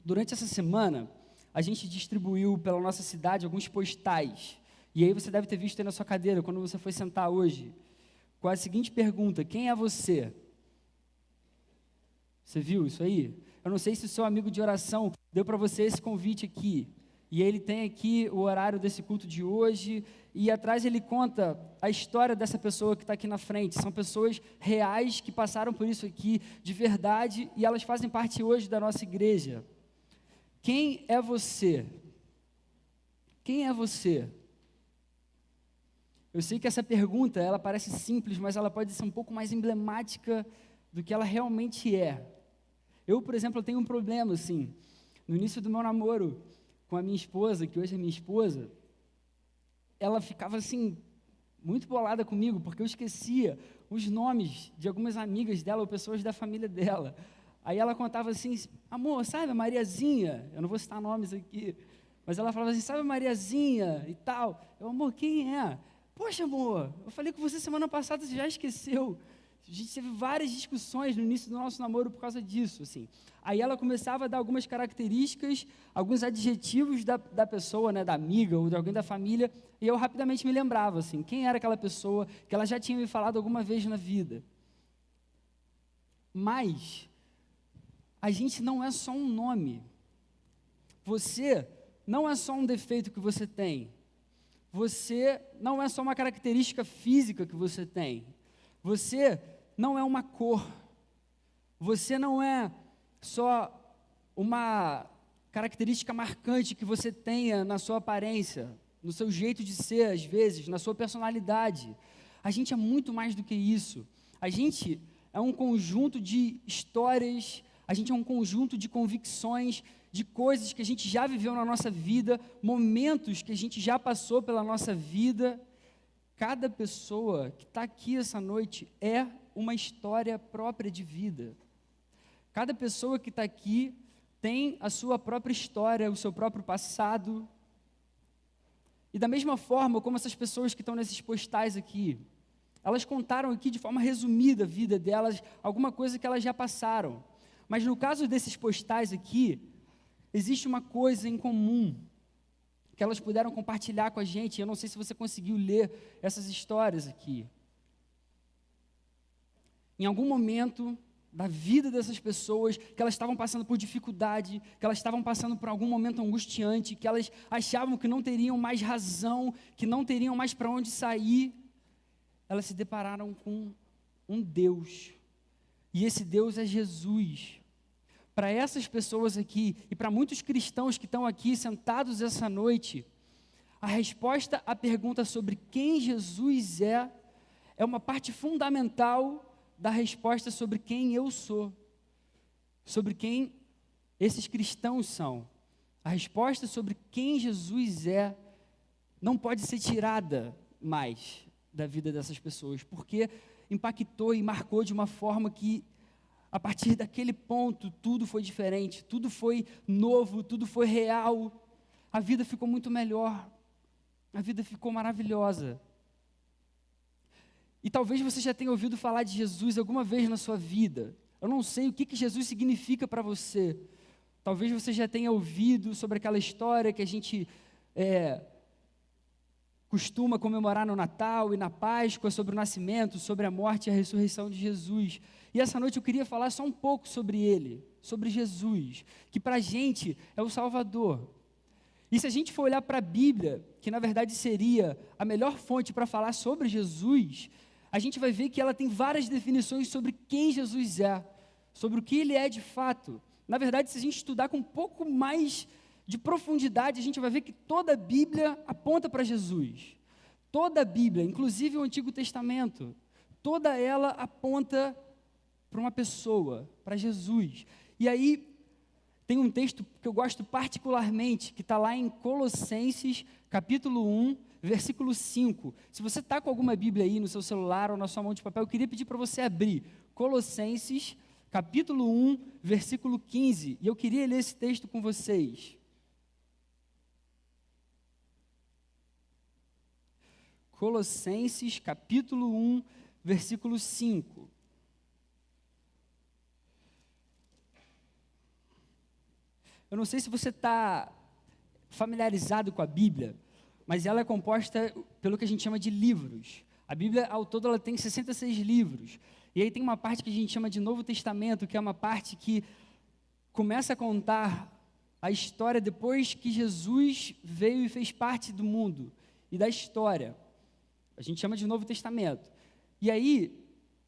Durante essa semana, a gente distribuiu pela nossa cidade alguns postais. E aí você deve ter visto aí na sua cadeira, quando você foi sentar hoje, com a seguinte pergunta: quem é você? Você viu isso aí? Eu não sei se o seu amigo de oração deu para você esse convite aqui. E ele tem aqui o horário desse culto de hoje. E atrás ele conta a história dessa pessoa que está aqui na frente. São pessoas reais que passaram por isso aqui, de verdade, e elas fazem parte hoje da nossa igreja. Quem é você? Quem é você? Eu sei que essa pergunta, ela parece simples, mas ela pode ser um pouco mais emblemática do que ela realmente é. Eu, por exemplo, tenho um problema, assim. No início do meu namoro com a minha esposa, que hoje é minha esposa, ela ficava, assim, muito bolada comigo, porque eu esquecia os nomes de algumas amigas dela ou pessoas da família dela. Aí ela contava assim: amor, sabe a Mariazinha? Eu não vou citar nomes aqui, mas ela falava assim: sabe a Mariazinha e tal? Eu, amor, quem é? Poxa, amor, eu falei com você semana passada, você já esqueceu. A gente teve várias discussões no início do nosso namoro por causa disso, assim. Aí ela começava a dar algumas características, alguns adjetivos da pessoa, né, da amiga ou de alguém da família, e eu rapidamente me lembrava, assim, quem era aquela pessoa que ela já tinha me falado alguma vez na vida. Mas a gente não é só um nome. Você não é só um defeito que você tem. Você não é só uma característica física que você tem. Você não é uma cor. Você não é só uma característica marcante que você tenha na sua aparência, no seu jeito de ser, às vezes, na sua personalidade. A gente é muito mais do que isso. A gente é um conjunto de histórias, a gente é um conjunto de convicções, de coisas que a gente já viveu na nossa vida, momentos que a gente já passou pela nossa vida. Cada pessoa que está aqui essa noite é uma história própria de vida. Cada pessoa que está aqui tem a sua própria história, o seu próprio passado. E da mesma forma como essas pessoas que estão nesses postais aqui, elas contaram aqui de forma resumida a vida delas, alguma coisa que elas já passaram. Mas no caso desses postais aqui, existe uma coisa em comum que elas puderam compartilhar com a gente. Eu não sei se você conseguiu ler essas histórias aqui. Em algum momento da vida dessas pessoas, que elas estavam passando por dificuldade, que elas estavam passando por algum momento angustiante, que elas achavam que não teriam mais razão, que não teriam mais para onde sair, elas se depararam com um Deus. E esse Deus é Jesus. Para essas pessoas aqui, e para muitos cristãos que estão aqui sentados essa noite, a resposta à pergunta sobre quem Jesus é uma parte fundamental da resposta sobre quem eu sou, sobre quem esses cristãos são. A resposta sobre quem Jesus é não pode ser tirada mais da vida dessas pessoas, porque impactou e marcou de uma forma que, a partir daquele ponto, tudo foi diferente, tudo foi novo, tudo foi real. A vida ficou muito melhor, a vida ficou maravilhosa. E talvez você já tenha ouvido falar de Jesus alguma vez na sua vida. Eu não sei o que Jesus significa para você. Talvez você já tenha ouvido sobre aquela história que a gente costuma comemorar no Natal e na Páscoa, sobre o nascimento, sobre a morte e a ressurreição de Jesus. E essa noite eu queria falar só um pouco sobre ele, sobre Jesus, que para a gente é o Salvador. E se a gente for olhar para a Bíblia, que na verdade seria a melhor fonte para falar sobre Jesus, a gente vai ver que ela tem várias definições sobre quem Jesus é, sobre o que ele é de fato. Na verdade, se a gente estudar com um pouco mais de profundidade, a gente vai ver que toda a Bíblia aponta para Jesus. Toda a Bíblia, inclusive o Antigo Testamento, toda ela aponta para uma pessoa, para Jesus. E aí, tem um texto que eu gosto particularmente, que está lá em Colossenses, capítulo 1, versículo 5. Se você está com alguma Bíblia aí no seu celular ou na sua mão de papel, eu queria pedir para você abrir Colossenses, capítulo 1, versículo 15. E eu queria ler esse texto com vocês. Colossenses, capítulo 1, versículo 5. eu não sei se você está familiarizado com a Bíblia, mas ela é composta pelo que a gente chama de livros. A Bíblia, ao todo, ela tem 66 livros. E aí tem uma parte que a gente chama de Novo Testamento, que é uma parte que começa a contar a história depois que Jesus veio e fez parte do mundo e da história. A gente chama de Novo Testamento. E aí,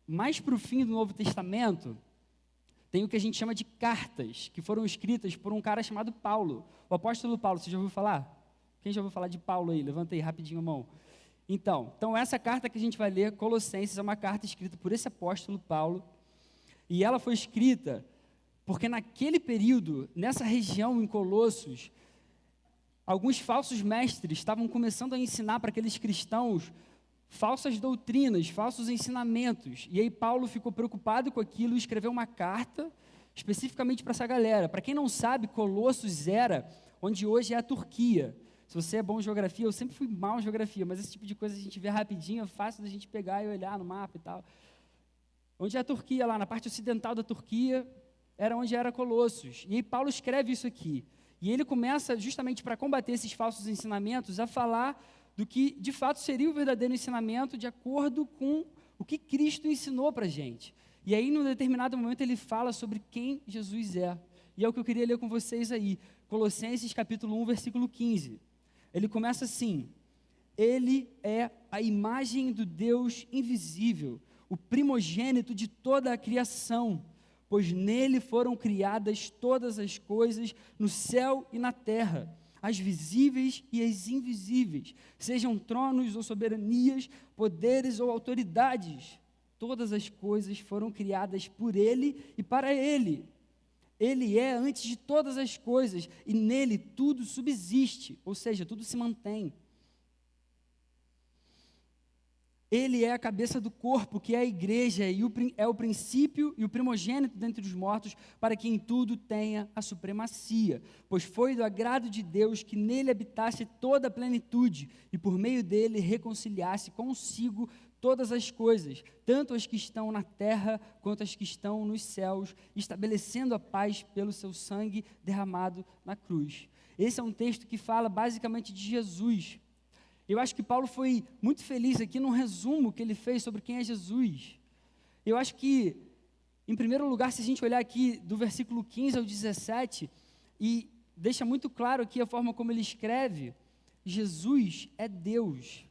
mais para o fim do Novo Testamento, tem o que a gente chama de cartas, que foram escritas por um cara chamado Paulo. O apóstolo Paulo, você já ouviu falar? Quem já ouviu falar de Paulo aí? Levanta aí rapidinho a mão. Então essa carta que a gente vai ler, Colossenses, é uma carta escrita por esse apóstolo Paulo, e ela foi escrita porque naquele período, nessa região em Colossos, alguns falsos mestres estavam começando a ensinar para aqueles cristãos falsas doutrinas, falsos ensinamentos, e aí Paulo ficou preocupado com aquilo e escreveu uma carta especificamente para essa galera. Para quem não sabe, Colossos era onde hoje é a Turquia. Se você é bom em geografia, eu sempre fui mal em geografia, mas esse tipo de coisa a gente vê rapidinho, é fácil da gente pegar e olhar no mapa e tal. Onde é a Turquia, lá na parte ocidental da Turquia, era onde era Colossos. E aí Paulo escreve isso aqui. E ele começa, justamente para combater esses falsos ensinamentos, a falar do que, de fato, seria o verdadeiro ensinamento de acordo com o que Cristo ensinou para a gente. E aí, num determinado momento, ele fala sobre quem Jesus é. E é o que eu queria ler com vocês aí. Colossenses, capítulo 1, versículo 15. Ele começa assim: Ele é a imagem do Deus invisível, o primogênito de toda a criação, pois nele foram criadas todas as coisas no céu e na terra, as visíveis e as invisíveis, sejam tronos ou soberanias, poderes ou autoridades. Todas as coisas foram criadas por ele e para ele. Ele é antes de todas as coisas, e nele tudo subsiste, ou seja, tudo se mantém. Ele é a cabeça do corpo, que é a igreja, e é o princípio e o primogênito dentre os mortos, para que em tudo tenha a supremacia. Pois foi do agrado de Deus que nele habitasse toda a plenitude, e por meio dele reconciliasse consigo todas as coisas, tanto as que estão na terra quanto as que estão nos céus, estabelecendo a paz pelo seu sangue derramado na cruz. Esse é um texto que fala basicamente de Jesus. Eu acho que Paulo foi muito feliz aqui no resumo que ele fez sobre quem é Jesus. Eu acho que, em primeiro lugar, se a gente olhar aqui do versículo 15 ao 17, e deixa muito claro aqui a forma como ele escreve, Jesus é Deus.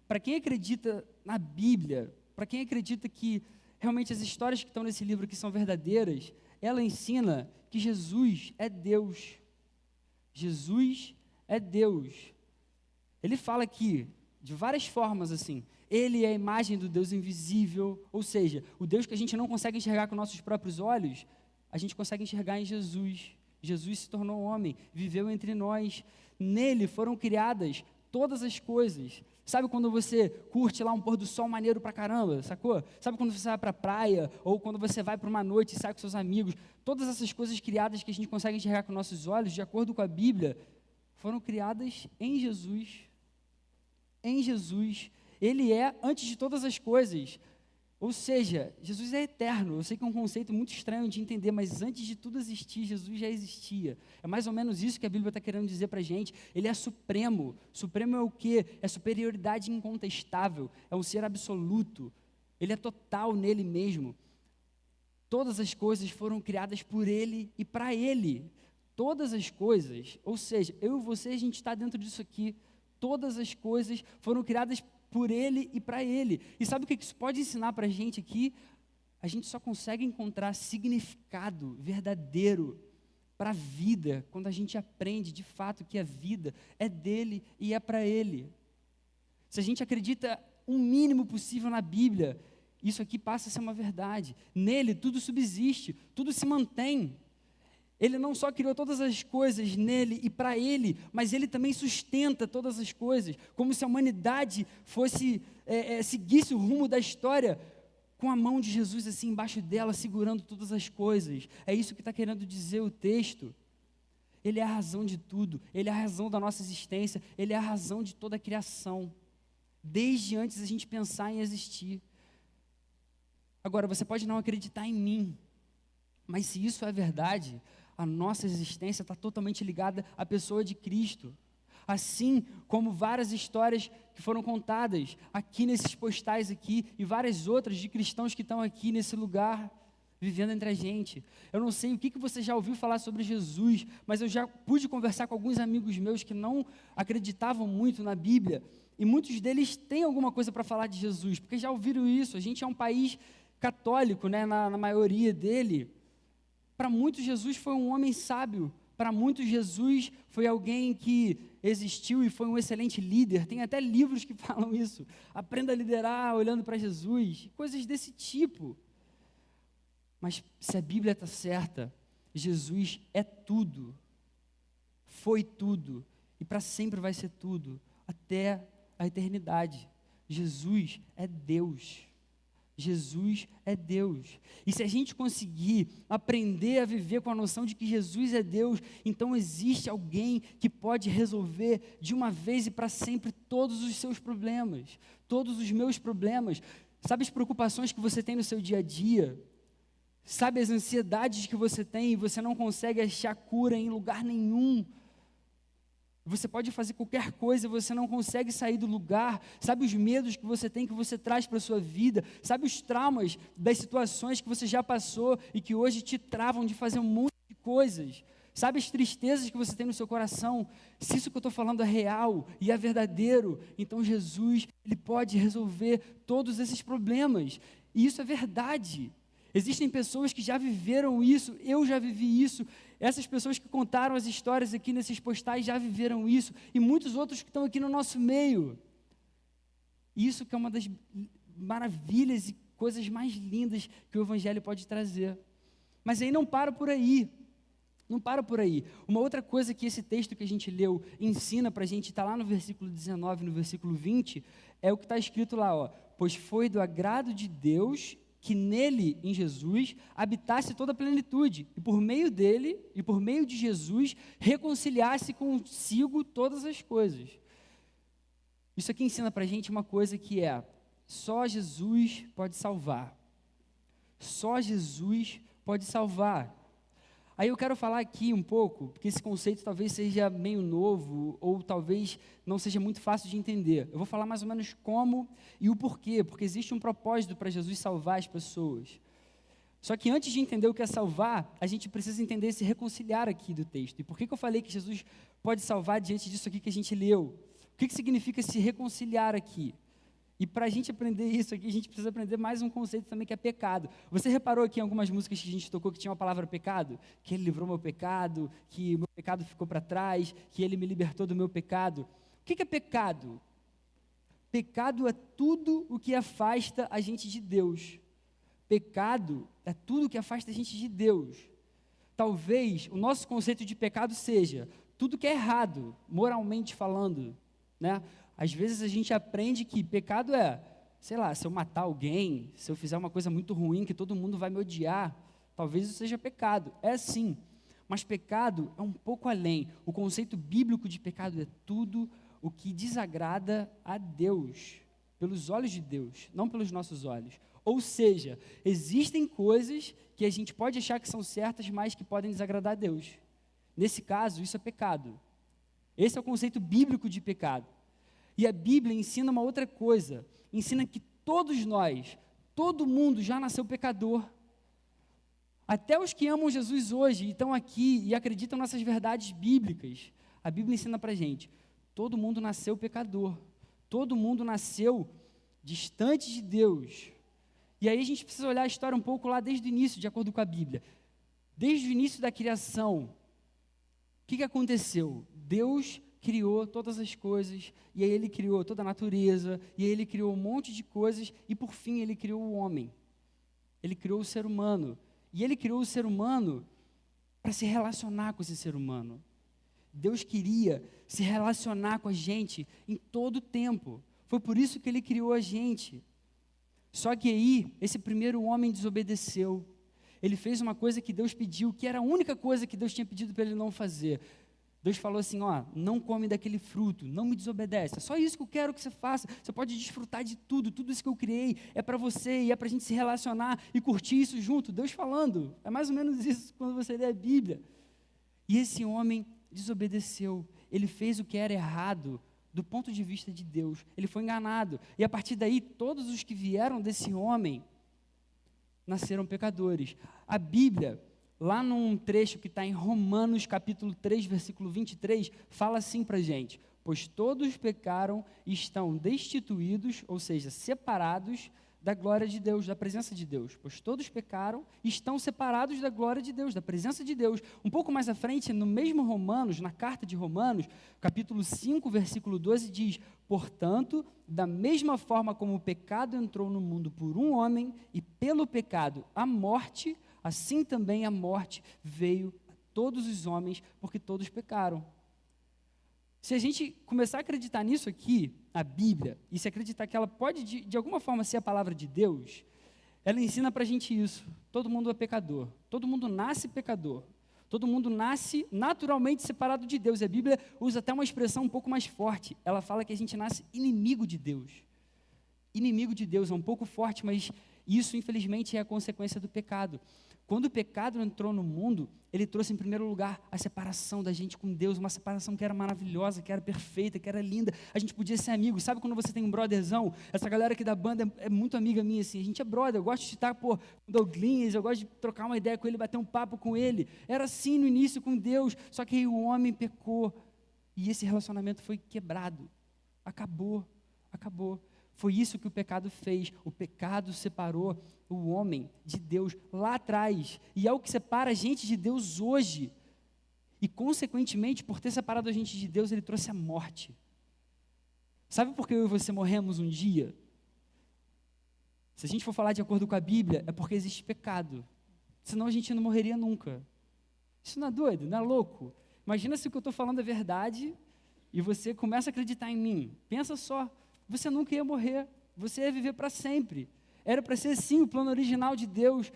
Para quem acredita na Bíblia, para quem acredita que realmente as histórias que estão nesse livro aqui são verdadeiras, ela ensina que Jesus é Deus. Jesus é Deus. Ele fala aqui, de várias formas assim, ele é a imagem do Deus invisível, ou seja, o Deus que a gente não consegue enxergar com nossos próprios olhos, a gente consegue enxergar em Jesus. Jesus se tornou homem, viveu entre nós. Nele foram criadas todas as coisas. Sabe quando você curte lá um pôr do sol maneiro pra caramba, sacou? Sabe quando você vai pra praia, ou quando você vai para uma noite e sai com seus amigos? Todas essas coisas criadas que a gente consegue enxergar com nossos olhos, de acordo com a Bíblia, foram criadas em Jesus. Em Jesus. Ele é antes de todas as coisas. Ou seja, Jesus é eterno. Eu sei que é um conceito muito estranho de entender, mas antes de tudo existir, Jesus já existia. É mais ou menos isso que a Bíblia está querendo dizer para a gente. Ele é supremo. Supremo é o quê? É superioridade incontestável. É um ser absoluto. Ele é total nele mesmo. Todas as coisas foram criadas por ele e para ele. Todas as coisas, ou seja, eu e você, a gente está dentro disso aqui. Todas as coisas foram criadas por ele e para ele. E sabe o que isso pode ensinar para a gente aqui? A gente só consegue encontrar significado verdadeiro para a vida quando a gente aprende de fato que a vida é dele e é para ele. Se a gente acredita o mínimo possível na Bíblia, isso aqui passa a ser uma verdade. Nele tudo subsiste, tudo se mantém. Ele não só criou todas as coisas nele e para ele, mas ele também sustenta todas as coisas, como se a humanidade seguisse o rumo da história com a mão de Jesus assim embaixo dela, segurando todas as coisas. É isso que está querendo dizer o texto. Ele é a razão de tudo, ele é a razão da nossa existência, ele é a razão de toda a criação, desde antes a gente pensar em existir. Agora, você pode não acreditar em mim, mas se isso é verdade, A nossa existência está totalmente ligada à pessoa de Cristo. Assim como várias histórias que foram contadas aqui nesses postais aqui e várias outras de cristãos que estão aqui nesse lugar, vivendo entre a gente. Eu não sei o que você já ouviu falar sobre Jesus, mas eu já pude conversar com alguns amigos meus que não acreditavam muito na Bíblia, e muitos deles têm alguma coisa para falar de Jesus, porque já ouviram isso. A gente é um país católico, né, na maioria dele. Para muitos, Jesus foi um homem sábio. Para muitos, Jesus foi alguém que existiu e foi um excelente líder. Tem até livros que falam isso. Aprenda a liderar olhando para Jesus, coisas desse tipo. Mas se a Bíblia está certa, Jesus é tudo, foi tudo, e para sempre vai ser tudo, até a eternidade. Jesus é Deus. Jesus é Deus. E se a gente conseguir aprender a viver com a noção de que Jesus é Deus, então existe alguém que pode resolver de uma vez e para sempre todos os seus problemas, todos os meus problemas. Sabe as preocupações que você tem no seu dia a dia? Sabe as ansiedades que você tem e você não consegue achar cura em lugar nenhum? Você pode fazer qualquer coisa, você não consegue sair do lugar. Sabe os medos que você tem, que você traz para a sua vida? Sabe os traumas das situações que você já passou e que hoje te travam de fazer um monte de coisas? Sabe as tristezas que você tem no seu coração? Se isso que eu estou falando é real e é verdadeiro, então Jesus, Ele pode resolver todos esses problemas. E isso é verdade. Existem pessoas que já viveram isso, eu já vivi isso, essas pessoas que contaram as histórias aqui nesses postais já viveram isso, e muitos outros que estão aqui no nosso meio. Isso que é uma das maravilhas e coisas mais lindas que o Evangelho pode trazer. Mas aí não para por aí. Não para por aí. Uma outra coisa que esse texto que a gente leu ensina para a gente, está lá no versículo 19, no versículo 20, é o que está escrito lá, ó. Pois foi do agrado de Deus que nele, em Jesus, habitasse toda a plenitude, e por meio dele, e por meio de Jesus, reconciliasse consigo todas as coisas. Isso aqui ensina para a gente uma coisa que é, só Jesus pode salvar. Só Jesus pode salvar. Aí eu quero falar aqui um pouco, porque esse conceito talvez seja meio novo, ou talvez não seja muito fácil de entender. Eu vou falar mais ou menos como e o porquê, porque existe um propósito para Jesus salvar as pessoas. Só que antes de entender o que é salvar, a gente precisa entender esse reconciliar aqui do texto. E por que eu falei que Jesus pode salvar diante disso aqui que a gente leu? O que significa se reconciliar aqui? E para a gente aprender isso aqui, a gente precisa aprender mais um conceito também que é pecado. Você reparou aqui em algumas músicas que a gente tocou que tinha a palavra pecado? Que Ele livrou meu pecado, que o meu pecado ficou para trás, que Ele me libertou do meu pecado. O que é pecado? Pecado é tudo o que afasta a gente de Deus. Pecado é tudo o que afasta a gente de Deus. Talvez o nosso conceito de pecado seja tudo que é errado, moralmente falando, né? Às vezes a gente aprende que pecado é, sei lá, se eu matar alguém, se eu fizer uma coisa muito ruim, que todo mundo vai me odiar, talvez isso seja pecado. É sim, mas pecado é um pouco além. O conceito bíblico de pecado é tudo o que desagrada a Deus, pelos olhos de Deus, não pelos nossos olhos. Ou seja, existem coisas que a gente pode achar que são certas, mas que podem desagradar a Deus. Nesse caso, isso é pecado. Esse é o conceito bíblico de pecado. E a Bíblia ensina uma outra coisa, ensina que todos nós, todo mundo já nasceu pecador. Até os que amam Jesus hoje, e estão aqui e acreditam nessas verdades bíblicas, a Bíblia ensina para a gente, todo mundo nasceu pecador, todo mundo nasceu distante de Deus. E aí a gente precisa olhar a história um pouco lá desde o início, de acordo com a Bíblia. Desde o início da criação, o que aconteceu? Deus criou todas as coisas, e aí Ele criou toda a natureza, e aí Ele criou um monte de coisas, e por fim Ele criou o homem. Ele criou o ser humano. E Ele criou o ser humano para se relacionar com esse ser humano. Deus queria se relacionar com a gente em todo o tempo. Foi por isso que Ele criou a gente. Só que aí, esse primeiro homem desobedeceu. Ele fez uma coisa que Deus pediu, que era a única coisa que Deus tinha pedido para ele não fazer. Deus falou assim, ó, não come daquele fruto, não me desobedece. É só isso que eu quero que você faça. Você pode desfrutar de tudo, tudo isso que eu criei é para você e é para a gente se relacionar e curtir isso junto. Deus falando, é mais ou menos isso quando você lê a Bíblia. E esse homem desobedeceu, ele fez o que era errado do ponto de vista de Deus, ele foi enganado, e a partir daí, todos os que vieram desse homem, nasceram pecadores. A Bíblia, lá num trecho que está em Romanos capítulo 3, versículo 23, fala assim para a gente: pois todos pecaram e estão destituídos, ou seja, separados da glória de Deus, da presença de Deus. Pois todos pecaram e estão separados da glória de Deus, da presença de Deus. Um pouco mais à frente, no mesmo Romanos, na carta de Romanos, capítulo 5, versículo 12, diz: portanto, da mesma forma como o pecado entrou no mundo por um homem, e pelo pecado a morte, assim também a morte veio a todos os homens, porque todos pecaram. Se a gente começar a acreditar nisso aqui, a Bíblia, e se acreditar que ela pode, de alguma forma, ser a palavra de Deus, ela ensina para a gente isso. Todo mundo é pecador. Todo mundo nasce pecador. Todo mundo nasce naturalmente separado de Deus. E a Bíblia usa até uma expressão um pouco mais forte. Ela fala que a gente nasce inimigo de Deus. Inimigo de Deus é um pouco forte, mas isso, infelizmente, é a consequência do pecado. Quando o pecado entrou no mundo, ele trouxe em primeiro lugar a separação da gente com Deus, uma separação que era maravilhosa, que era perfeita, que era linda. A gente podia ser amigo. Sabe quando você tem um brotherzão? Essa galera aqui da banda é muito amiga minha, assim. A gente é brother, eu gosto de estar, com o Douglas, eu gosto de trocar uma ideia com ele, bater um papo com ele. Era assim no início com Deus, só que aí o homem pecou e esse relacionamento foi quebrado. Acabou. Foi isso que o pecado fez. O pecado separou o homem de Deus lá atrás. E é o que separa a gente de Deus hoje. E, consequentemente, por ter separado a gente de Deus, ele trouxe a morte. Sabe por que eu e você morremos um dia? Se a gente for falar de acordo com a Bíblia, é porque existe pecado. Senão a gente não morreria nunca. Isso não é doido? Não é louco? Imagina se o que eu estou falando é verdade e você começa a acreditar em mim. Pensa só. Você nunca ia morrer, você ia viver para sempre. Era para ser sim o plano original de Deus,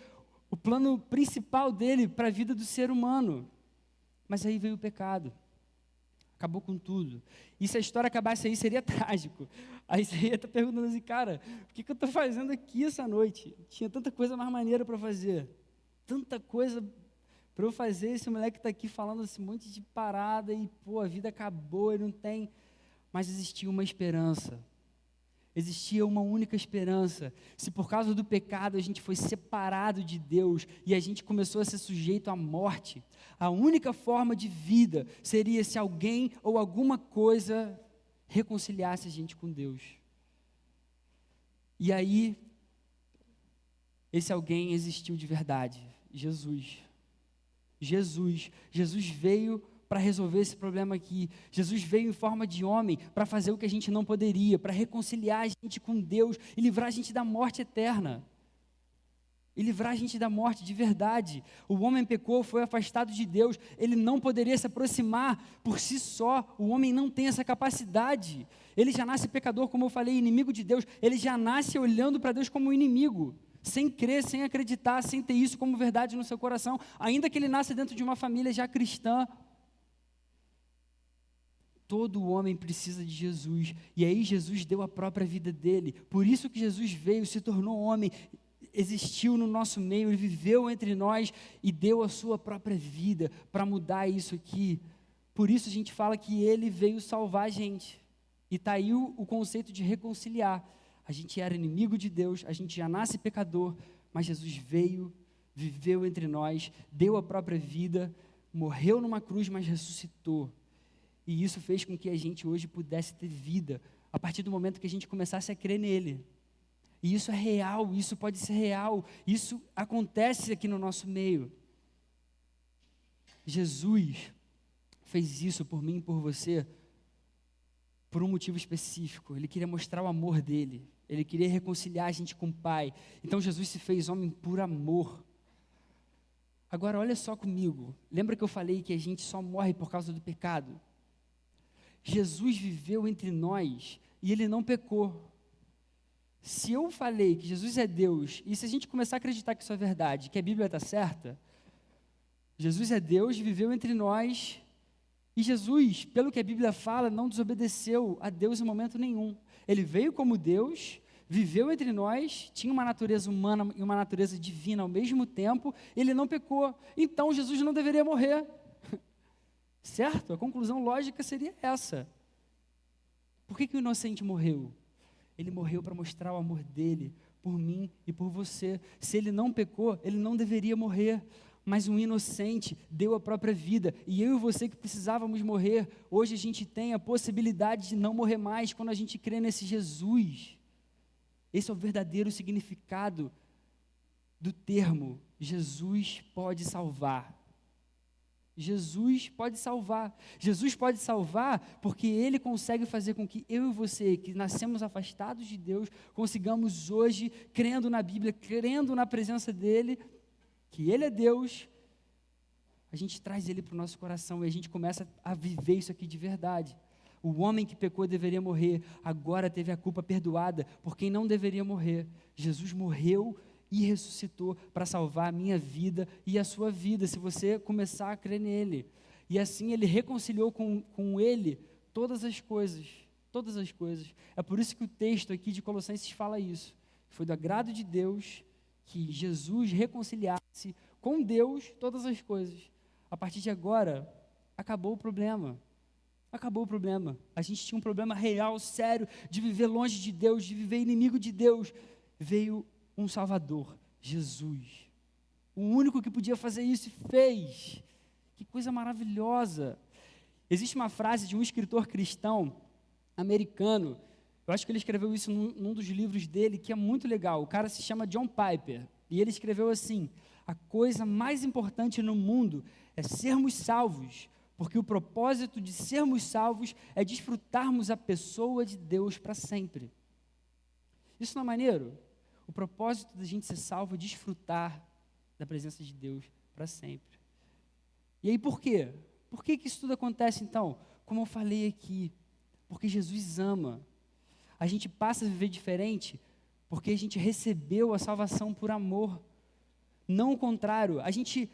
o plano principal dele para a vida do ser humano. Mas aí veio o pecado, acabou com tudo. E se a história acabasse aí, seria trágico. Aí você ia estar perguntando assim, cara, o que eu estou fazendo aqui essa noite? Tinha tanta coisa mais maneira para fazer, tanta coisa para eu fazer. Esse moleque está aqui falando esse monte de parada e, pô, a vida acabou, ele não tem. Mas existia uma esperança. Existia uma única esperança. Se por causa do pecado a gente foi separado de Deus e a gente começou a ser sujeito à morte, a única forma de vida seria se alguém ou alguma coisa reconciliasse a gente com Deus. E aí, esse alguém existiu de verdade, Jesus. Jesus veio para resolver esse problema aqui. Jesus veio em forma de homem para fazer o que a gente não poderia, para reconciliar a gente com Deus e livrar a gente da morte eterna. E livrar a gente da morte de verdade. O homem pecou, foi afastado de Deus, ele não poderia se aproximar por si só. O homem não tem essa capacidade. Ele já nasce pecador, como eu falei, inimigo de Deus. Ele já nasce olhando para Deus como um inimigo, sem crer, sem acreditar, sem ter isso como verdade no seu coração, ainda que ele nasça dentro de uma família já cristã. Todo homem precisa de Jesus, e aí Jesus deu a própria vida dele. Por isso que Jesus veio, se tornou homem, existiu no nosso meio, ele viveu entre nós e deu a sua própria vida para mudar isso aqui. Por isso a gente fala que ele veio salvar a gente. E está aí o conceito de reconciliar. A gente era inimigo de Deus, a gente já nasce pecador, mas Jesus veio, viveu entre nós, deu a própria vida, morreu numa cruz, mas ressuscitou. E isso fez com que a gente hoje pudesse ter vida, a partir do momento que a gente começasse a crer nele. E isso é real, isso pode ser real, isso acontece aqui no nosso meio. Jesus fez isso por mim e por você, por um motivo específico. Ele queria mostrar o amor dele, ele queria reconciliar a gente com o Pai. Então Jesus se fez homem por amor. Agora olha só comigo, lembra que eu falei que a gente só morre por causa do pecado? Jesus viveu entre nós e ele não pecou. Se eu falei que Jesus é Deus, e se a gente começar a acreditar que isso é verdade, que a Bíblia está certa, Jesus é Deus, viveu entre nós, e Jesus, pelo que a Bíblia fala, não desobedeceu a Deus em momento nenhum. Ele veio como Deus, viveu entre nós, tinha uma natureza humana e uma natureza divina ao mesmo tempo, ele não pecou. Então Jesus não deveria morrer. certo? A conclusão lógica seria essa. Por que o inocente morreu? Ele morreu para mostrar o amor dele por mim e por você. Se ele não pecou, ele não deveria morrer. Mas um inocente deu a própria vida. E eu e você que precisávamos morrer, hoje a gente tem a possibilidade de não morrer mais quando a gente crê nesse Jesus. Esse é o verdadeiro significado do termo Jesus pode salvar. Jesus pode salvar. Jesus pode salvar porque Ele consegue fazer com que eu e você, que nascemos afastados de Deus, consigamos hoje, crendo na Bíblia, crendo na presença dEle, que Ele é Deus, a gente traz Ele para o nosso coração e a gente começa a viver isso aqui de verdade. O homem que pecou deveria morrer, agora teve a culpa perdoada por quem não deveria morrer. Jesus morreu e ressuscitou para salvar a minha vida e a sua vida, se você começar a crer nele. E assim Ele reconciliou com Ele todas as coisas, todas as coisas. É por isso que o texto aqui de Colossenses fala isso. Foi do agrado de Deus que Jesus reconciliasse com Deus todas as coisas. A partir de agora, acabou o problema. Acabou o problema. A gente tinha um problema real, sério, de viver longe de Deus, de viver inimigo de Deus. Veio um Salvador, Jesus. O único que podia fazer isso e fez. Que coisa maravilhosa. Existe uma frase de um escritor cristão americano, eu acho que ele escreveu isso num dos livros dele, que é muito legal. O cara se chama John Piper, e ele escreveu assim: a coisa mais importante no mundo é sermos salvos, porque o propósito de sermos salvos é desfrutarmos a pessoa de Deus para sempre. Isso não é maneiro? O propósito da gente ser salvo é desfrutar da presença de Deus para sempre. E aí por quê? Por que isso tudo acontece então? Como eu falei aqui, porque Jesus ama. A gente passa a viver diferente porque a gente recebeu a salvação por amor. Não o contrário. A gente,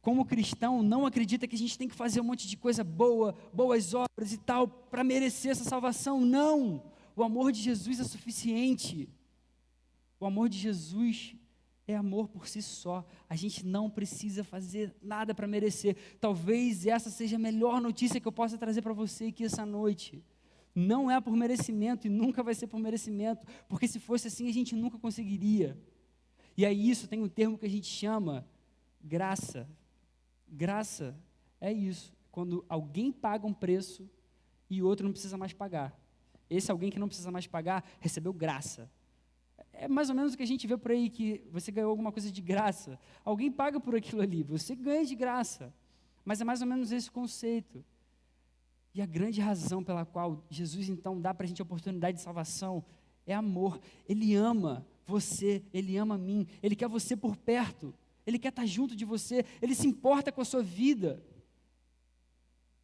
como cristão, não acredita que a gente tem que fazer um monte de coisa boa, boas obras e tal, para merecer essa salvação. Não! O amor de Jesus é suficiente. O amor de Jesus é amor por si só. A gente não precisa fazer nada para merecer. Talvez essa seja a melhor notícia que eu possa trazer para você aqui essa noite. Não é por merecimento e nunca vai ser por merecimento, porque se fosse assim a gente nunca conseguiria. E aí isso tem um termo que a gente chama graça. Graça é isso, quando alguém paga um preço e o outro não precisa mais pagar. Esse alguém que não precisa mais pagar recebeu graça. É mais ou menos o que a gente vê por aí, que você ganhou alguma coisa de graça. Alguém paga por aquilo ali, você ganha de graça. Mas é mais ou menos esse o conceito. E a grande razão pela qual Jesus, então, dá para a gente a oportunidade de salvação é amor. Ele ama você, Ele ama a mim, Ele quer você por perto, Ele quer estar junto de você, Ele se importa com a sua vida.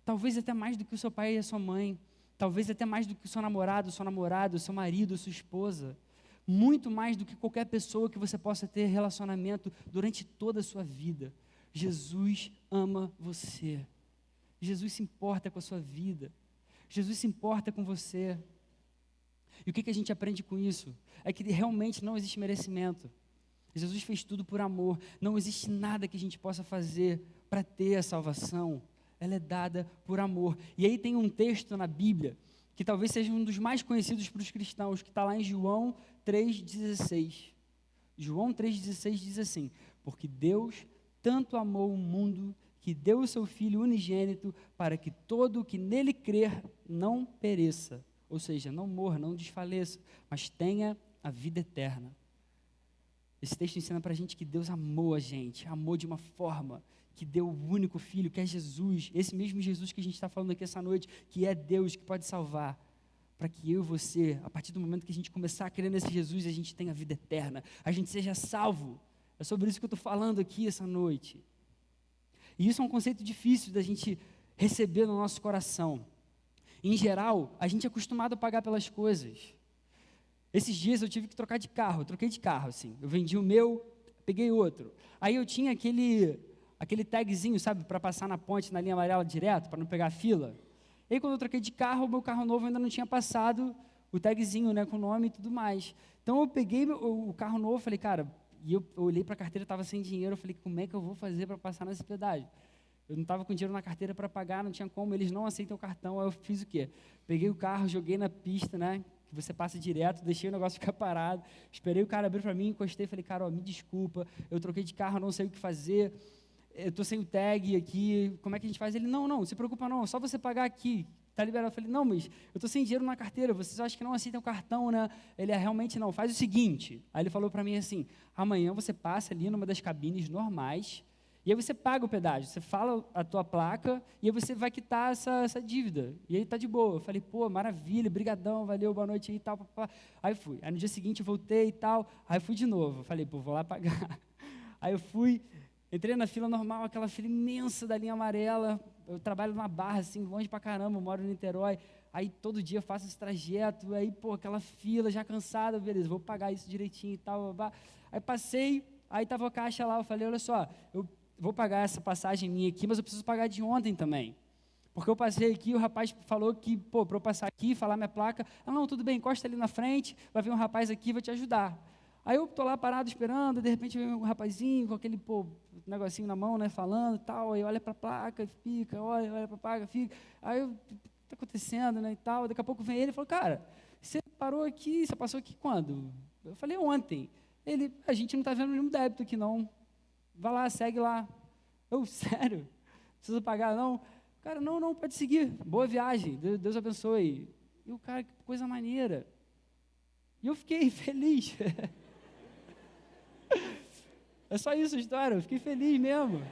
Talvez até mais do que o seu pai e a sua mãe, talvez até mais do que o seu namorado, o seu marido, a sua esposa. Muito mais do que qualquer pessoa que você possa ter relacionamento durante toda a sua vida. Jesus ama você. Jesus se importa com a sua vida. Jesus se importa com você. E o que a gente aprende com isso? É que realmente não existe merecimento. Jesus fez tudo por amor. Não existe nada que a gente possa fazer para ter a salvação. Ela é dada por amor. E aí tem um texto na Bíblia que talvez seja um dos mais conhecidos para os cristãos, que está lá em João 3,16. João 3,16 diz assim: porque Deus tanto amou o mundo que deu o seu Filho unigênito para que todo o que nele crer não pereça, ou seja, não morra, não desfaleça, mas tenha a vida eterna. Esse texto ensina para a gente que Deus amou a gente, amou de uma forma que deu o único Filho, que é Jesus, esse mesmo Jesus que a gente está falando aqui essa noite, que é Deus, que pode salvar, para que eu e você, a partir do momento que a gente começar a crer nesse Jesus, a gente tenha a vida eterna, a gente seja salvo. É sobre isso que eu estou falando aqui essa noite. E isso é um conceito difícil da gente receber no nosso coração. Em geral, a gente é acostumado a pagar pelas coisas. Esses dias eu tive que troquei de carro, assim. Eu vendi o meu, peguei outro. Aí eu tinha aquele tagzinho, sabe, para passar na ponte, na linha amarela direto, para não pegar a fila. E aí quando eu troquei de carro, o meu carro novo ainda não tinha passado o tagzinho, né, com o nome e tudo mais. Então eu peguei o carro novo, falei, cara, e eu olhei para a carteira, estava sem dinheiro, eu falei, como é que eu vou fazer para passar nesse pedágio? Eu não estava com dinheiro na carteira para pagar, não tinha como, eles não aceitam o cartão. Aí eu fiz o quê? Peguei o carro, joguei na pista, né? Que você passa direto, deixei o negócio ficar parado, esperei o cara abrir para mim, encostei, falei, cara, ó, me desculpa, eu troquei de carro, não sei o que fazer, eu estou sem o tag aqui, como é que a gente faz? Ele, não, não se preocupa não, só você pagar aqui, tá liberado. Eu falei, não, mas eu estou sem dinheiro na carteira, vocês acham que não aceitam o cartão, né? Ele, realmente não, faz o seguinte. Aí ele falou para mim assim, amanhã você passa ali numa das cabines normais, e aí você paga o pedágio, você fala a tua placa, e aí você vai quitar essa dívida, e aí tá de boa. Eu falei, pô, maravilha, brigadão, valeu, boa noite aí e tal, papá. Aí fui, aí no dia seguinte eu voltei e tal, aí fui de novo, falei, pô, vou lá pagar. Aí eu fui, entrei na fila normal, aquela fila imensa da linha amarela, eu trabalho numa barra, assim, longe pra caramba, eu moro no Niterói, aí todo dia eu faço esse trajeto, aí, pô, aquela fila, já cansada, beleza, vou pagar isso direitinho e tal, babá. Aí passei, aí tava a caixa lá, eu falei, olha só, eu vou pagar essa passagem minha aqui, mas eu preciso pagar de ontem também, porque eu passei aqui, o rapaz falou que, pô, para eu passar aqui, falar minha placa, não, tudo bem, encosta ali na frente, vai vir um rapaz aqui, vai te ajudar. Aí eu tô lá parado esperando, de repente vem um rapazinho com aquele, pô, negocinho na mão, né, falando e tal, aí olha para a placa, fica, olha para a placa, fica, aí eu, o que está acontecendo, né, e tal, daqui a pouco vem ele e falou, cara, você parou aqui, você passou aqui quando? Eu falei, ontem. Ele, a gente não está vendo nenhum débito aqui não, vai lá, segue lá. Eu, sério? Precisa pagar não? Cara, não, pode seguir, boa viagem, Deus abençoe. E o cara, que coisa maneira. E eu fiquei feliz. É só isso a história, eu fiquei feliz mesmo.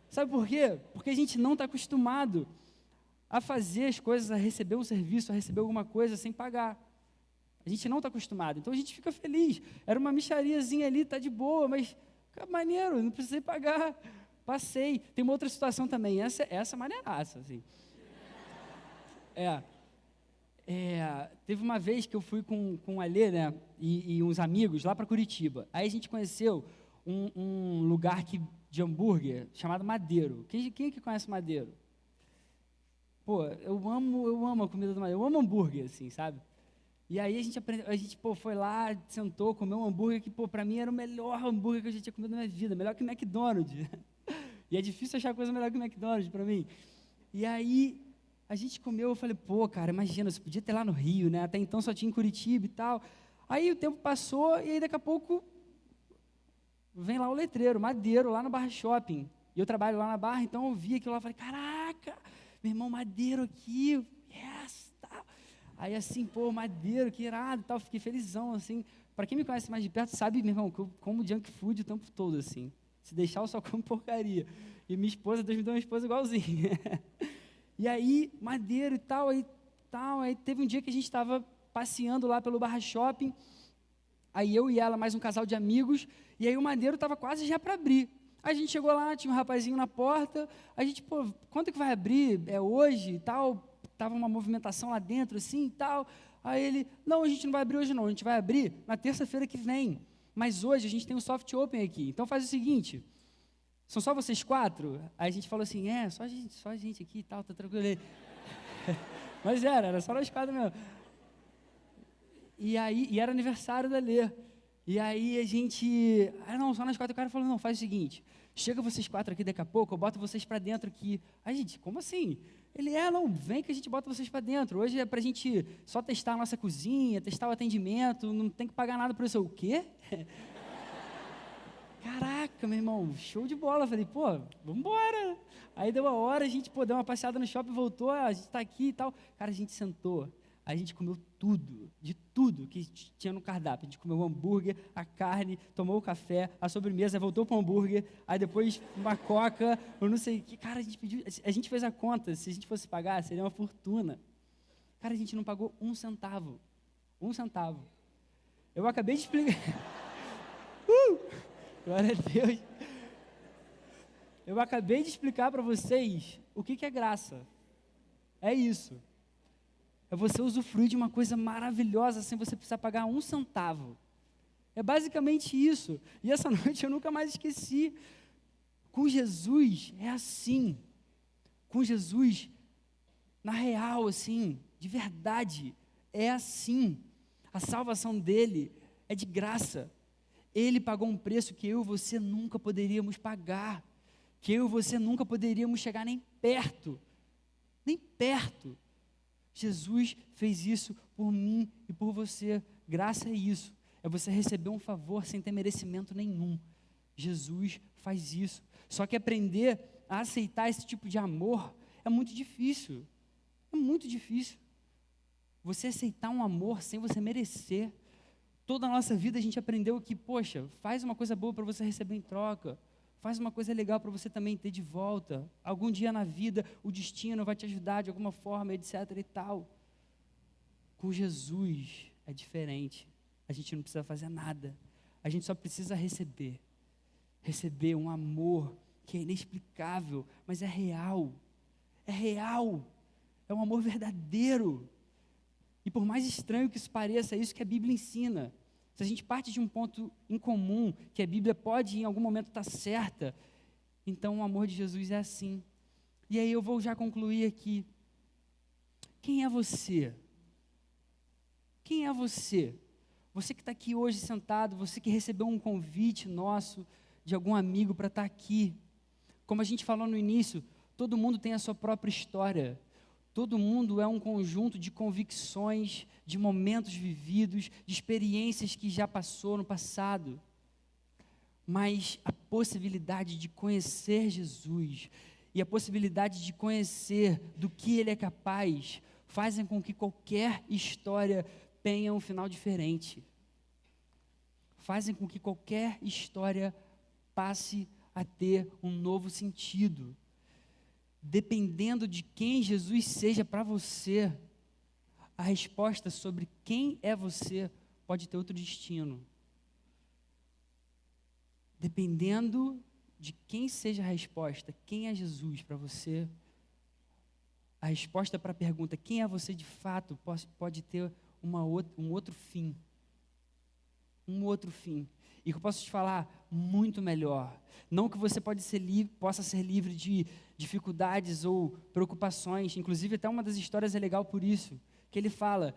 Sabe por quê? Porque a gente não está acostumado a fazer as coisas, a receber um serviço, a receber alguma coisa sem pagar. A gente não está acostumado, então a gente fica feliz. Era uma mixariazinha ali, tá de boa, mas maneiro, não precisei pagar. Passei. Tem uma outra situação também, essa maneiraça, assim. Teve uma vez que eu fui com o Alê, né, e uns amigos lá para Curitiba. Aí a gente conheceu um lugar de hambúrguer chamado Madeiro. Quem é que conhece Madeiro? Pô, eu amo a comida do Madeiro. Eu amo hambúrguer, assim, sabe? E aí a gente foi lá, sentou, comeu um hambúrguer que, pô, para mim era o melhor hambúrguer que eu já tinha comido na minha vida, melhor que o McDonald's. E é difícil achar coisa melhor que o McDonald's para mim. E aí a gente comeu, eu falei, pô, cara, imagina, você podia ter lá no Rio, né? Até então só tinha em Curitiba e tal. Aí o tempo passou e aí daqui a pouco vem lá o letreiro, Madeiro, lá no Barra Shopping. E eu trabalho lá na Barra, então eu vi aquilo lá e falei, caraca, meu irmão, Madeiro aqui, yes, tal. Aí assim, pô, Madeiro, que irado e tal, fiquei felizão, assim. Para quem me conhece mais de perto, sabe, meu irmão, que eu como junk food o tempo todo, assim. Se deixar, eu só como porcaria. E minha esposa, Deus me deu uma esposa igualzinha. E aí, Madeiro e tal, aí teve um dia que a gente estava passeando lá pelo Barra Shopping, aí eu e ela, mais um casal de amigos, e aí o Madeiro estava quase já para abrir. A gente chegou lá, tinha um rapazinho na porta, a gente, pô, quando é que vai abrir? É hoje e tal? Tava uma movimentação lá dentro, assim e tal. Aí ele, não, a gente não vai abrir hoje não, a gente vai abrir na terça-feira que vem. Mas hoje a gente tem um soft open aqui, então faz o seguinte, são só vocês 4? Aí a gente falou assim, só a gente aqui e tal, tá tranquilo. Mas era só nós 4 mesmo. E era aniversário da Lê. E aí a gente, não, só nós 4, o cara falou, não, faz o seguinte, chega vocês 4 aqui daqui a pouco, eu boto vocês para dentro aqui. Aí a gente, como assim? Ele, não, vem que a gente bota vocês para dentro. Hoje é para a gente só testar a nossa cozinha, testar o atendimento, não tem que pagar nada por isso. O quê? Caraca, meu irmão, show de bola. Falei, pô, vamos embora. Aí deu a hora, a gente deu uma passeada no shopping, voltou, a gente está aqui e tal. Cara, a gente sentou, a gente comeu tudo, de tudo que tinha no cardápio. A gente comeu o hambúrguer, a carne, tomou o café, a sobremesa, voltou para o hambúrguer, aí depois uma coca, eu não sei o que. Cara, a gente fez a conta, se a gente fosse pagar, seria uma fortuna. Cara, a gente não pagou um centavo. Eu acabei de explicar. Glória a Deus. Eu acabei de explicar para vocês o que é graça. É isso. É você usufruir de uma coisa maravilhosa sem você precisar pagar um centavo. É basicamente isso. E essa noite eu nunca mais esqueci. Com Jesus é assim. Com Jesus, na real, assim, de verdade, é assim. A salvação dele é de graça. Ele pagou um preço que eu e você nunca poderíamos pagar, que eu e você nunca poderíamos chegar nem perto. Nem perto. Jesus fez isso por mim e por você. Graça é isso. É você receber um favor sem ter merecimento nenhum. Jesus faz isso. Só que aprender a aceitar esse tipo de amor é muito difícil. É muito difícil. Você aceitar um amor sem você merecer. Toda a nossa vida a gente aprendeu que, poxa, faz uma coisa boa para você receber em troca. Faz uma coisa legal para você também ter de volta. Algum dia na vida o destino vai te ajudar de alguma forma, etc. e tal. Com Jesus é diferente. A gente não precisa fazer nada. A gente só precisa receber. Receber um amor que é inexplicável, mas é real. É real. É um amor verdadeiro. E por mais estranho que isso pareça, é isso que a Bíblia ensina. Se a gente parte de um ponto em comum, que a Bíblia pode em algum momento estar certa, então o amor de Jesus é assim. E aí eu vou já concluir aqui. Quem é você? Quem é você? Você que está aqui hoje sentado, você que recebeu um convite nosso, de algum amigo para estar aqui. Como a gente falou no início, todo mundo tem a sua própria história. Todo mundo é um conjunto de convicções, de momentos vividos, de experiências que já passou no passado. Mas a possibilidade de conhecer Jesus e a possibilidade de conhecer do que Ele é capaz, fazem com que qualquer história tenha um final diferente. Fazem com que qualquer história passe a ter um novo sentido. Dependendo de quem Jesus seja para você, a resposta sobre quem é você pode ter outro destino. Dependendo de quem seja a resposta, quem é Jesus para você, a resposta para a pergunta, quem é você de fato, pode ter um outro fim. Um outro fim. E que eu posso te falar muito melhor. Não que você possa ser livre de dificuldades ou preocupações. Inclusive, até uma das histórias é legal por isso. Que ele fala,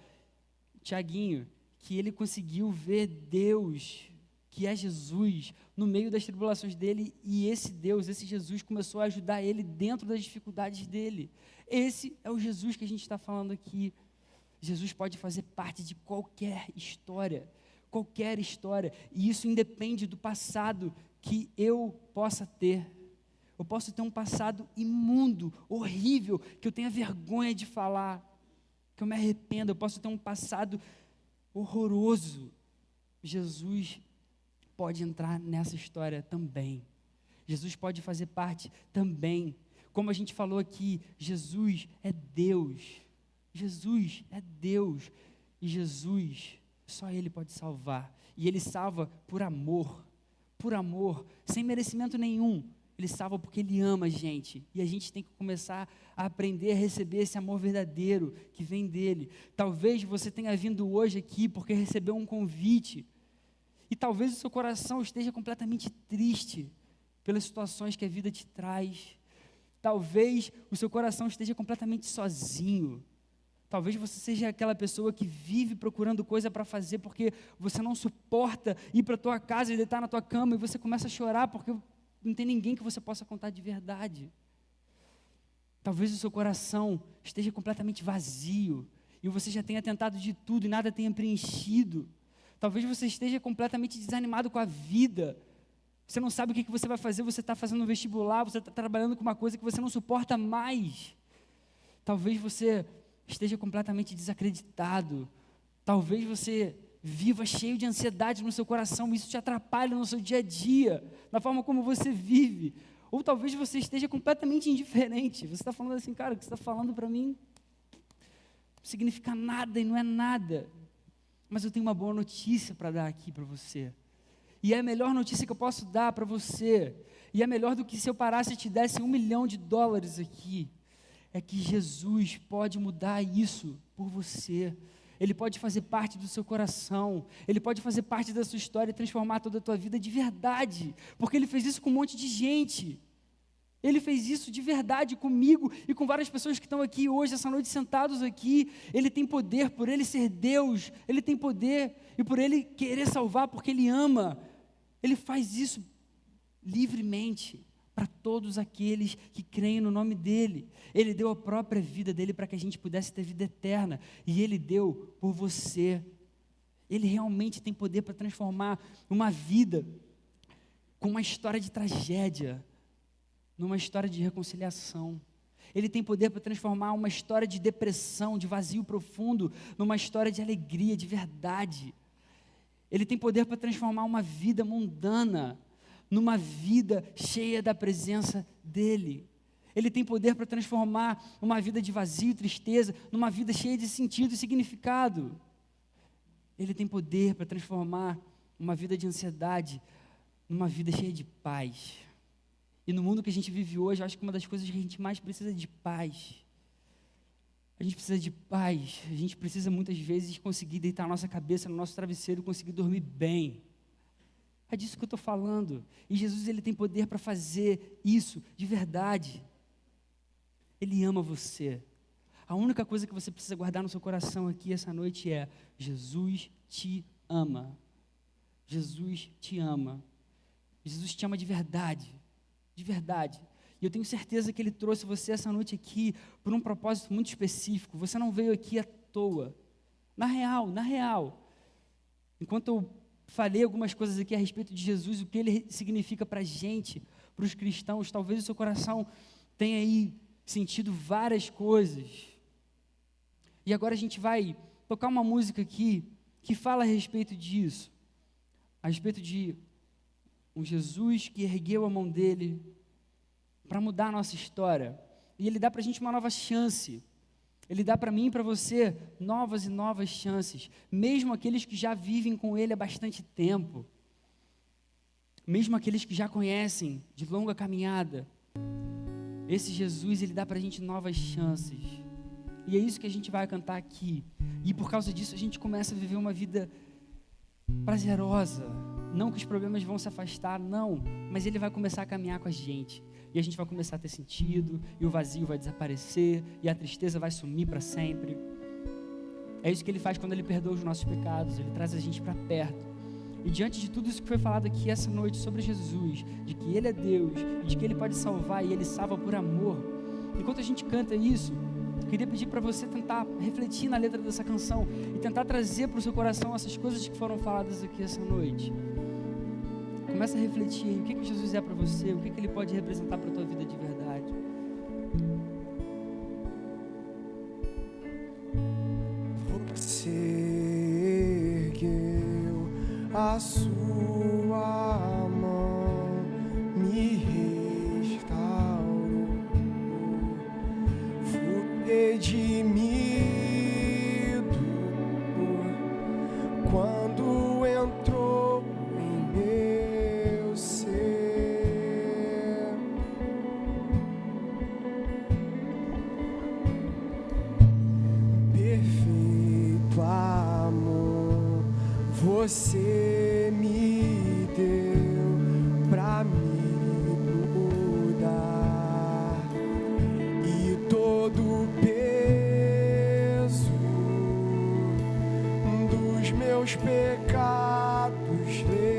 Tiaguinho, que ele conseguiu ver Deus, que é Jesus, no meio das tribulações dele. E esse Deus, esse Jesus, começou a ajudar ele dentro das dificuldades dele. Esse é o Jesus que a gente está falando aqui. Jesus pode fazer parte de qualquer história. Qualquer história, e isso independe do passado que eu possa ter. Eu posso ter um passado imundo, horrível, que eu tenha vergonha de falar, que eu me arrependo. Eu posso ter um passado horroroso. Jesus pode entrar nessa história também. Jesus pode fazer parte também. Como a gente falou aqui, Jesus é Deus. Jesus é Deus. E Jesus, só Ele pode salvar. E Ele salva por amor, sem merecimento nenhum. Ele salva porque Ele ama a gente. E a gente tem que começar a aprender a receber esse amor verdadeiro que vem dEle. Talvez você tenha vindo hoje aqui porque recebeu um convite. E talvez o seu coração esteja completamente triste pelas situações que a vida te traz. Talvez o seu coração esteja completamente sozinho. Talvez você seja aquela pessoa que vive procurando coisa para fazer porque você não suporta ir para a tua casa e deitar na tua cama e você começa a chorar porque não tem ninguém que você possa contar de verdade. Talvez o seu coração esteja completamente vazio e você já tenha tentado de tudo e nada tenha preenchido. Talvez você esteja completamente desanimado com a vida. Você não sabe o que você vai fazer, você está fazendo um vestibular, você está trabalhando com uma coisa que você não suporta mais. Talvez você esteja completamente desacreditado. Talvez você viva cheio de ansiedade no seu coração, isso te atrapalha no seu dia a dia, na forma como você vive. Ou talvez você esteja completamente indiferente. Você está falando assim, cara, o que você está falando para mim não significa nada e não é nada. Mas eu tenho uma boa notícia para dar aqui para você. E é a melhor notícia que eu posso dar para você. E é melhor do que se eu parasse e te desse $1 milhão aqui. É que Jesus pode mudar isso por você. Ele pode fazer parte do seu coração. Ele pode fazer parte da sua história e transformar toda a tua vida de verdade. Porque Ele fez isso com um monte de gente. Ele fez isso de verdade comigo e com várias pessoas que estão aqui hoje, essa noite, sentados aqui. Ele tem poder, por Ele ser Deus. Ele tem poder e por Ele querer salvar, porque Ele ama. Ele faz isso livremente, para todos aqueles que creem no nome dEle. Ele deu a própria vida dEle para que a gente pudesse ter vida eterna, e Ele deu por você. Ele realmente tem poder para transformar uma vida com uma história de tragédia numa história de reconciliação. Ele tem poder para transformar uma história de depressão, de vazio profundo, numa história de alegria, de verdade. Ele tem poder para transformar uma vida mundana numa vida cheia da presença dEle. Ele tem poder para transformar uma vida de vazio e tristeza numa vida cheia de sentido e significado. Ele tem poder para transformar uma vida de ansiedade numa vida cheia de paz. E no mundo que a gente vive hoje, eu acho que uma das coisas que a gente mais precisa é de paz. A gente precisa de paz. A gente precisa muitas vezes conseguir deitar a nossa cabeça no nosso travesseiro e conseguir dormir bem. É disso que eu estou falando. E Jesus, Ele tem poder para fazer isso de verdade. Ele ama você. A única coisa que você precisa guardar no seu coração aqui essa noite é: Jesus te ama. Jesus te ama. Jesus te ama de verdade. De verdade. E eu tenho certeza que Ele trouxe você essa noite aqui por um propósito muito específico. Você não veio aqui à toa. Na real. Enquanto eu falei algumas coisas aqui a respeito de Jesus, o que Ele significa para a gente, para os cristãos, talvez o seu coração tenha aí sentido várias coisas. E agora a gente vai tocar uma música aqui que fala a respeito disso. A respeito de um Jesus que ergueu a mão dele para mudar a nossa história. E Ele dá para a gente uma nova chance. Ele dá para mim e para você novas e novas chances. Mesmo aqueles que já vivem com Ele há bastante tempo. Mesmo aqueles que já conhecem de longa caminhada. Esse Jesus, Ele dá para a gente novas chances. E é isso que a gente vai cantar aqui. E por causa disso a gente começa a viver uma vida prazerosa. Não que os problemas vão se afastar, não. Mas Ele vai começar a caminhar com a gente. E a gente vai começar a ter sentido. E o vazio vai desaparecer. E a tristeza vai sumir para sempre. É isso que Ele faz quando Ele perdoa os nossos pecados. Ele traz a gente para perto. E diante de tudo isso que foi falado aqui essa noite sobre Jesus, de que Ele é Deus, e de que Ele pode salvar, e Ele salva por amor, enquanto a gente canta isso, eu queria pedir para você tentar refletir na letra dessa canção e tentar trazer para o seu coração essas coisas que foram faladas aqui essa noite. Começa a refletir aí, o que Jesus é para você, o que Ele pode representar para a tua vida de verdade. Você ergueu a sua mão, me restaurou, fui redimido quando entrou em meu ser. Perfeito amor você me deu pra me mudar, e todo o peso dos meus pecados levou,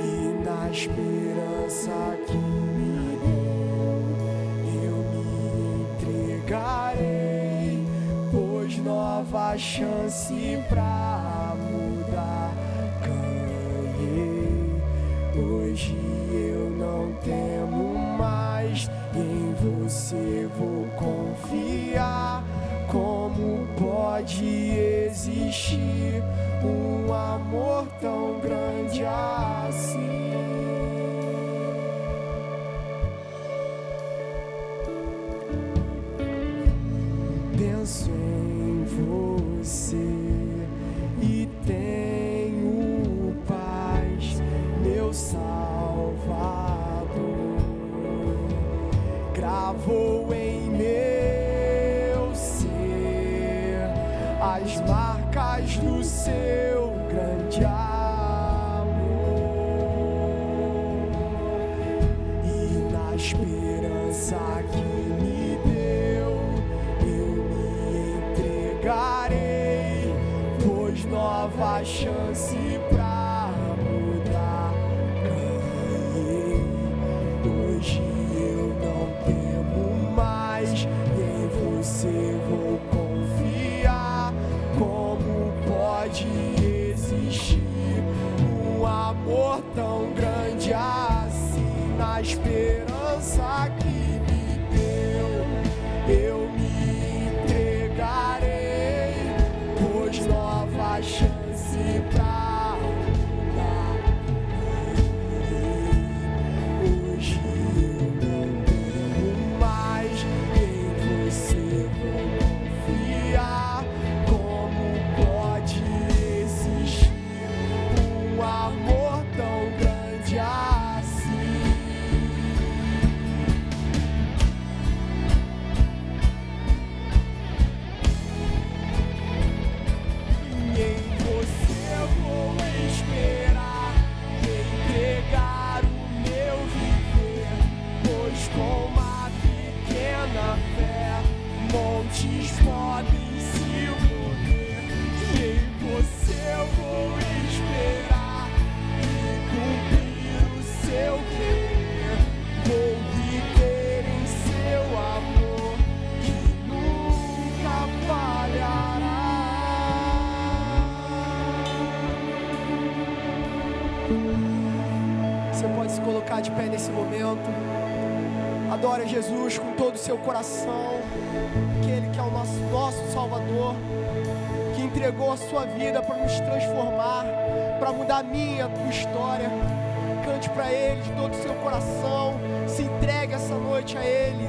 e na esperança que me deu eu me entregarei, pois nova chance pra mudar ganhei. Hoje eu não temo mais, em você vou confiar. Como pode existir um amor tão grande assim? Penso em você e tenho paz, meu Salvador gravou em meu ser as marcas do seu grande amor, e na esperança que me deu eu me entregarei, pois nova chance pra mudar Hoje eu não temo mais, em você vou confiar. Como pode existir um amor tão grande assim? Na esperança que me deu, eu me entregarei, pois nova chance pra mudar. Hoje eu não temo mais, em você vou confiar. Como pode existir um amor tão grande assim? E em você vou esperar, entregar o meu viver, pois com uma pequena fé montes podem se mover. E em você eu vou esperar e cumprir o seu querer. Vou viver em seu amor que nunca falhará. Você pode se colocar de pé nesse momento. Adore Jesus com todo o seu coração. Aquele que é o nosso Salvador, que entregou a sua vida para nos transformar, para mudar a minha, a tua história. Cante para Ele de todo o seu coração. Se entregue essa noite a Ele.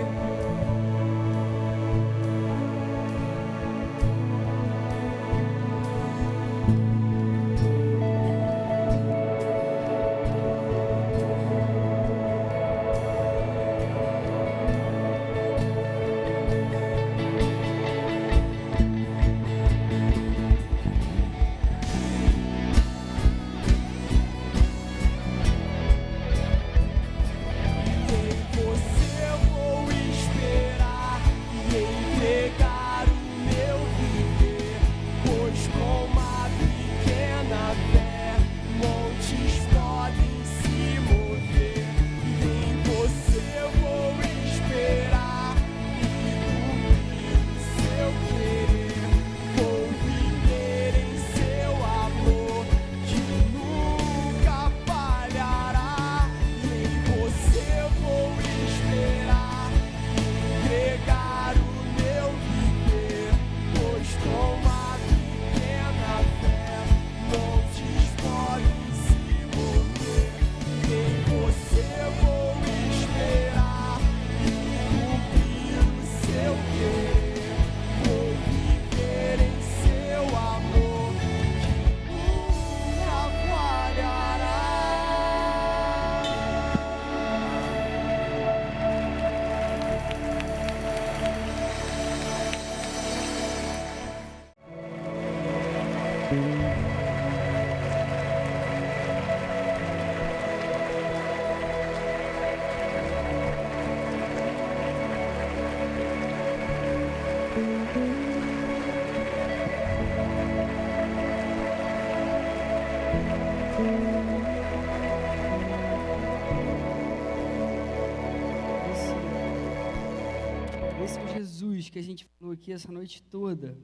Esse é o Jesus que a gente falou aqui essa noite toda.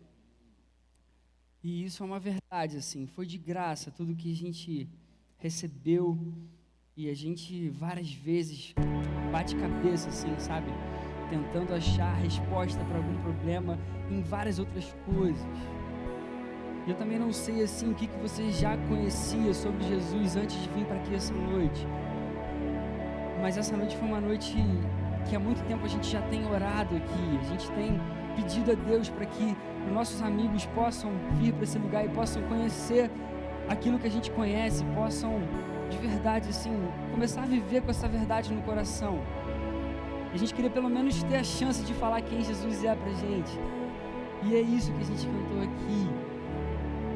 E isso é uma verdade, assim, foi de graça tudo que a gente recebeu, e a gente várias vezes bate cabeça, assim, sabe? Tentando achar a resposta para algum problema em várias outras coisas. E eu também não sei, assim, o que você já conhecia sobre Jesus antes de vir para aqui essa noite. Mas essa noite foi uma noite que há muito tempo a gente já tem orado aqui, a gente tem pedido a Deus para que os nossos amigos possam vir para esse lugar e possam conhecer aquilo que a gente conhece, possam de verdade, assim, começar a viver com essa verdade no coração. A gente queria pelo menos ter a chance de falar quem Jesus é pra gente. E é isso que a gente cantou aqui.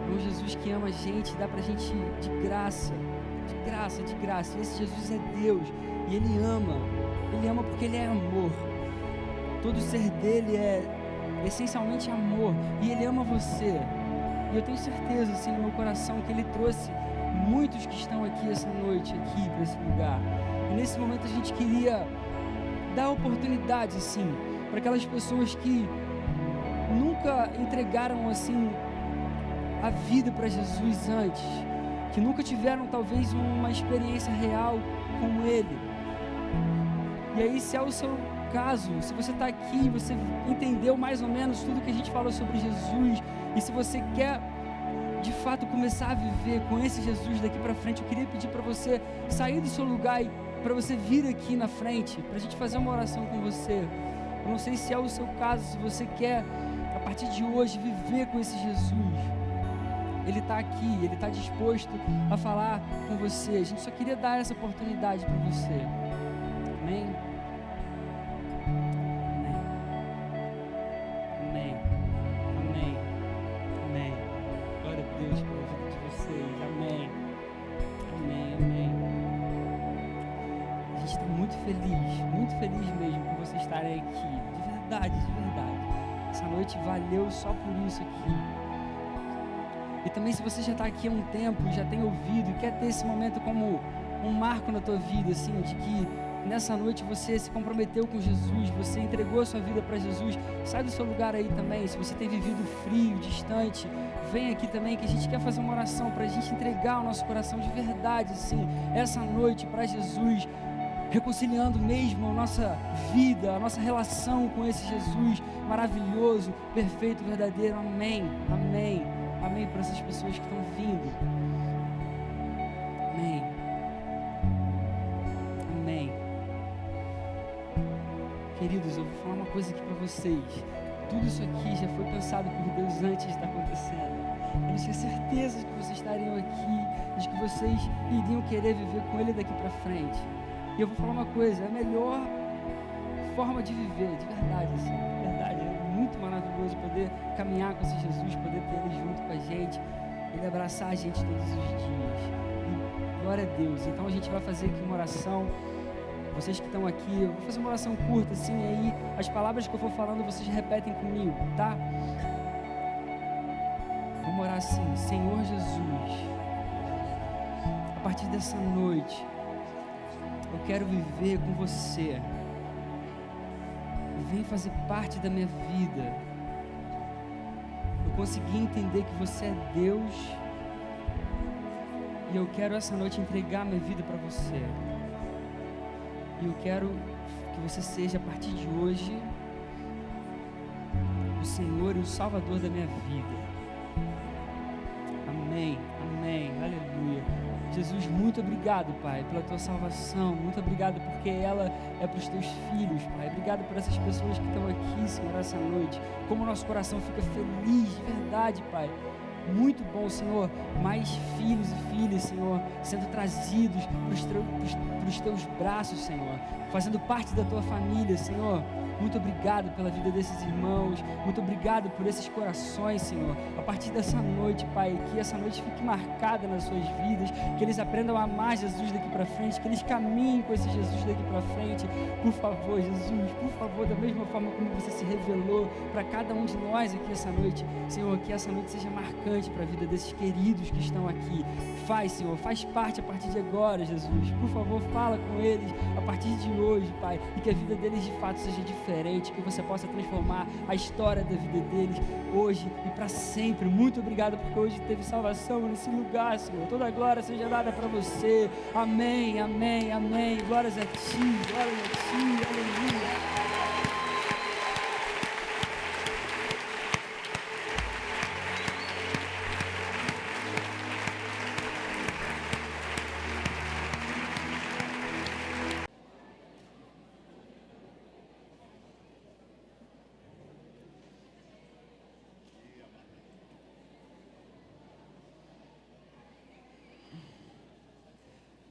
É um Jesus que ama a gente, dá pra gente de graça, de graça, de graça. E esse Jesus é Deus, e Ele ama porque Ele é amor. Todo o ser dele é essencialmente amor, e Ele ama você. E eu tenho certeza, assim, no meu coração, que Ele trouxe muitos que estão aqui essa noite, aqui para esse lugar. E nesse momento a gente queria dar oportunidade, assim, para aquelas pessoas que nunca entregaram, assim, a vida para Jesus antes, que nunca tiveram talvez uma experiência real com Ele. E aí, se é o seu caso, se você está aqui, você entendeu mais ou menos tudo que a gente falou sobre Jesus, e se você quer de fato começar a viver com esse Jesus daqui para frente, eu queria pedir para você sair do seu lugar e para você vir aqui na frente, para a gente fazer uma oração com você. Eu não sei se é o seu caso, se você quer a partir de hoje viver com esse Jesus. Ele está aqui, Ele está disposto a falar com você. A gente só queria dar essa oportunidade para você. Amém? Amém. Amém. Amém. Glória a Deus pela vida de vocês. Amém. Amém. Amém. A gente está muito feliz mesmo por vocês estarem aqui. De verdade, de verdade. Essa noite valeu só por isso aqui. E também, se você já está aqui há um tempo, já tem ouvido, e quer ter esse momento como um marco na tua vida, assim, de que nessa noite você se comprometeu com Jesus, você entregou a sua vida para Jesus, sai do seu lugar aí também. Se você tem vivido frio, distante, vem aqui também, que a gente quer fazer uma oração para a gente entregar o nosso coração de verdade, assim, essa noite para Jesus, reconciliando mesmo a nossa vida, a nossa relação com esse Jesus maravilhoso, perfeito, verdadeiro. Amém, amém, amém por essas pessoas que estão vindo. Amém, amém. Queridos, eu vou falar uma coisa aqui para vocês. Tudo isso aqui já foi pensado por Deus antes de estar acontecendo. Eu tinha certeza de que vocês estariam aqui, de que vocês iriam querer viver com Ele daqui para frente. E eu vou falar uma coisa, é a melhor forma de viver, de verdade, assim, de verdade. É muito maravilhoso poder caminhar com esse Jesus, poder ter Ele junto com a gente, Ele abraçar a gente todos os dias. E glória a Deus. Então a gente vai fazer aqui uma oração. Vocês que estão aqui, eu vou fazer uma oração curta, assim, aí as palavras que eu for falando vocês repetem comigo, tá? Vamos orar assim: Senhor Jesus, a partir dessa noite, eu quero viver com você. Vem fazer parte da minha vida. Eu consegui entender que você é Deus. E eu quero essa noite entregar minha vida para você. E eu quero que você seja, a partir de hoje, o Senhor e o Salvador da minha vida. Amém, amém, aleluia. Jesus, muito obrigado, Pai, pela tua salvação. Muito obrigado porque ela é para os teus filhos, Pai. Obrigado por essas pessoas que estão aqui, Senhor, essa noite. Como o nosso coração fica feliz, de verdade, Pai. Muito bom, Senhor. Mais filhos e filhas, Senhor, sendo trazidos para os teus braços, Senhor. Fazendo parte da tua família, Senhor. Muito obrigado pela vida desses irmãos. Muito obrigado por esses corações, Senhor. A partir dessa noite, Pai, que essa noite fique marcada nas suas vidas, que eles aprendam a amar Jesus daqui para frente, que eles caminhem com esse Jesus daqui para frente. Por favor, Jesus, por favor, da mesma forma como você se revelou para cada um de nós aqui essa noite, Senhor, que essa noite seja marcante para a vida desses queridos que estão aqui. Faz, Senhor, faz parte a partir de agora, Jesus. Por favor, fala com eles a partir de hoje, Pai, e que a vida deles de fato seja diferente, que você possa transformar a história da vida deles hoje e para sempre. Muito obrigado porque hoje teve salvação nesse lugar, Senhor. Toda a glória seja dada para você. Amém, amém, amém. Glórias a Ti, aleluia.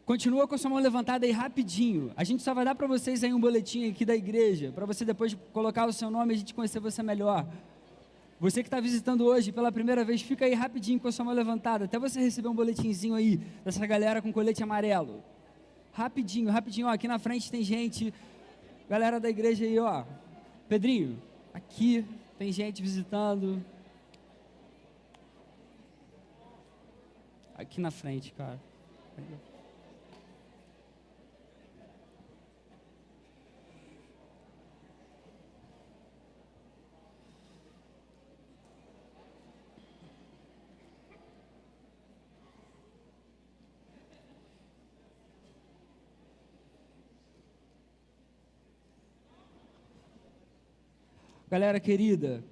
Continua com a sua mão levantada aí rapidinho. A gente só vai dar para vocês aí um boletim aqui da igreja, para você depois colocar o seu nome e a gente conhecer você melhor. Você que está visitando hoje pela primeira vez, fica aí rapidinho com a sua mão levantada, até você receber um boletinzinho aí dessa galera com colete amarelo. Rapidinho, rapidinho, ó, aqui na frente tem gente, galera da igreja aí, ó. Pedrinho, aqui tem gente visitando. Aqui na frente, cara. Galera querida,